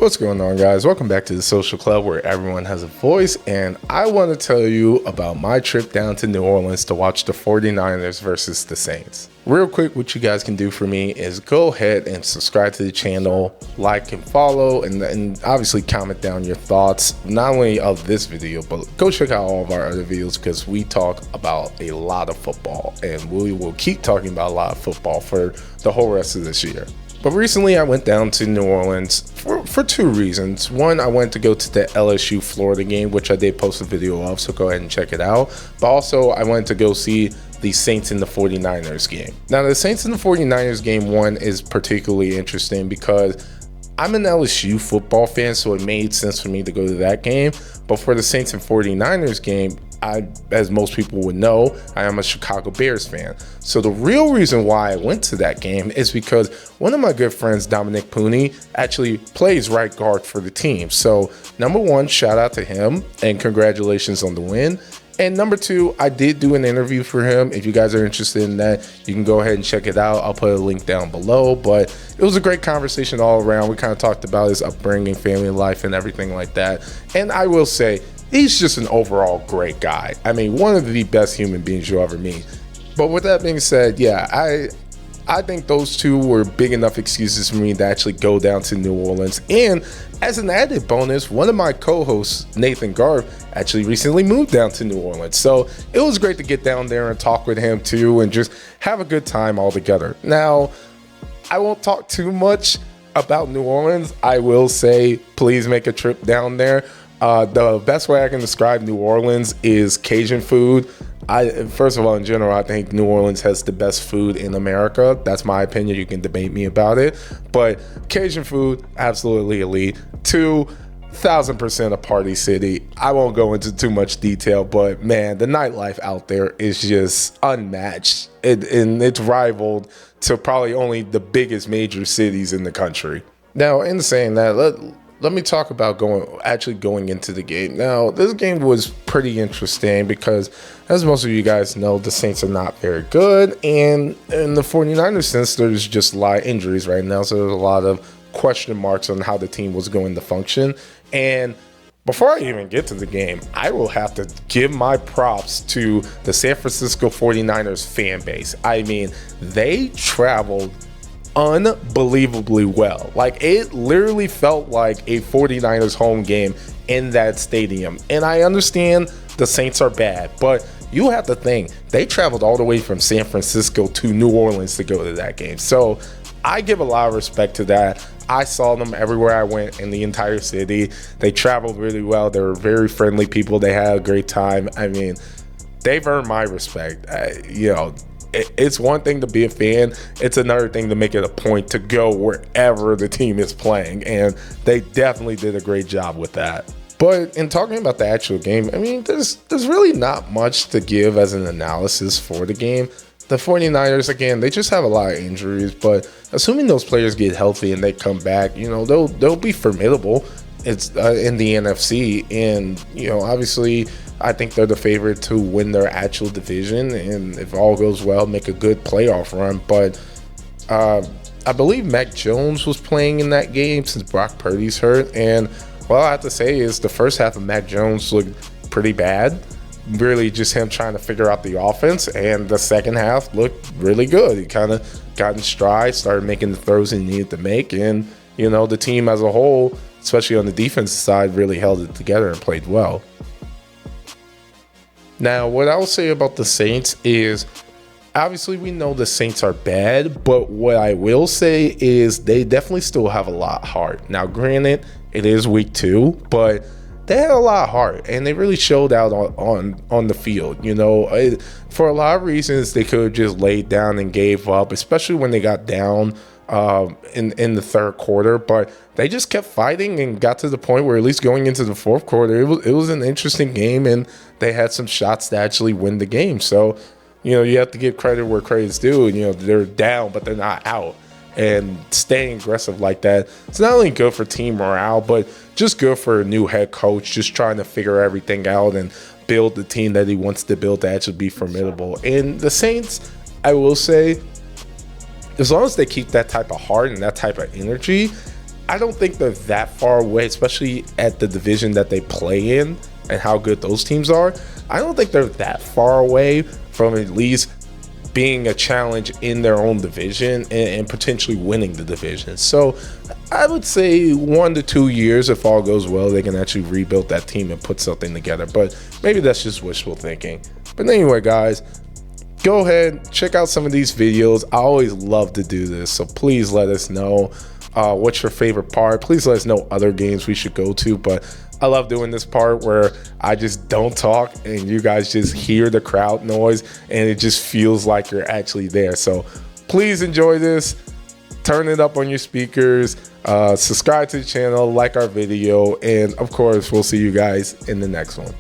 What's going on, guys? Welcome back to the Social Club, where everyone has a voice, and I want to tell you about my trip down to New Orleans to watch the 49ers versus the Saints. Real quick, what you guys can do for me is go ahead and subscribe to the channel, like and follow, and obviously comment down your thoughts, not only of this video, but go check out all of our other videos because we talk about a lot of football, and we will keep talking about a lot of football for the whole rest of this year. But recently I went down to New Orleans for two reasons. One, I went to go to the LSU Florida game, which I did post a video of, so go ahead and check it out. But also I went to go see the Saints and the 49ers game. Now the Saints and the 49ers game one is particularly interesting because I'm an LSU football fan, so it made sense for me to go to that game. But for the Saints and 49ers game, as most people would know, I am a Chicago Bears fan. So the real reason why I went to that game is because one of my good friends, Dominic Pooney, actually plays right guard for the team. So number one, shout out to him and congratulations on the win. And number two, I did do an interview for him. If you guys are interested in that, you can go ahead and check it out. I'll put a link down below. But it was a great conversation all around. We kind of talked about his upbringing, family life, and everything like that. And I will say, he's just an overall great guy. I mean, one of the best human beings you'll ever meet. But with that being said, yeah, I think those two were big enough excuses for me to actually go down to New Orleans. And as an added bonus, one of my co-hosts, Nathan Garb, actually recently moved down to New Orleans. So it was great to get down there and talk with him too and just have a good time all together. Now, I won't talk too much about New Orleans. I will say, please make a trip down there. The best way I can describe New Orleans is Cajun food. First of all, in general, I think New Orleans has the best food in America. That's my opinion. You can debate me about it. But Cajun food, absolutely elite. 2,000% a party city. I won't go into too much detail, but man, the nightlife out there is just unmatched. And it's rivaled to probably only the biggest major cities in the country. Now, in saying that, let me talk about going into the game. Now, this game was pretty interesting because, as most of you guys know, the Saints are not very good. And in the 49ers sense, there's just a lot of injuries right now. So there's a lot of question marks on how the team was going to function. And before I even get to the game, I will have to give my props to the San Francisco 49ers fan base. I mean, they traveled unbelievably well. Like, it literally felt like a 49ers home game in that stadium. And I understand the Saints are bad, but you have to think they traveled all the way from San Francisco to New Orleans to go to that game. So I give a lot of respect to that. I saw them everywhere I went in the entire city. They traveled really well. They were very friendly people. They had a great time. I mean, they've earned my respect. It's one thing to be a fan. It's another thing to make it a point to go wherever the team is playing. And they definitely did a great job with that. But in talking about the actual game, I mean, there's really not much to give as an analysis for the game. The 49ers, again, they just have a lot of injuries. But assuming those players get healthy and they come back, they'll be formidable. It's in the NFC. And, obviously, I think they're the favorite to win their actual division, and if all goes well, make a good playoff run. But I believe Mac Jones was playing in that game since Brock Purdy's hurt, and all I have to say is the first half of Mac Jones looked pretty bad. Really just him trying to figure out the offense, and the second half looked really good. He kind of got in stride, started making the throws he needed to make, and the team as a whole, especially on the defensive side, really held it together and played well. Now, what I'll say about the Saints is, obviously we know the Saints are bad, but what I will say is they definitely still have a lot of heart. Now, granted, it is week 2, but they had a lot of heart, and they really showed out on the field. For a lot of reasons, they could have just laid down and gave up, especially when they got down in the third quarter, but they just kept fighting and got to the point where, at least going into the fourth quarter, it was an interesting game, and they had some shots to actually win the game. So, you have to give credit where credit's due. They're down, but they're not out. And staying aggressive like that, it's not only good for team morale, but just good for a new head coach, just trying to figure everything out and build the team that he wants to build to actually be formidable. And the Saints, I will say, as long as they keep that type of heart and that type of energy, I don't think they're that far away, especially at the division that they play in and how good those teams are. I don't think they're that far away from at least being a challenge in their own division and potentially winning the division. So I would say 1 to 2 years, if all goes well, they can actually rebuild that team and put something together. But maybe that's just wishful thinking. But anyway, guys, go ahead, check out some of these videos. I always love to do this, so please let us know what's your favorite part. Please let us know other games we should go to. But I love doing this part where I just don't talk and you guys just hear the crowd noise and it just feels like you're actually there. So please enjoy this. Turn it up on your speakers, subscribe to the channel, like our video, and of course we'll see you guys in the next one.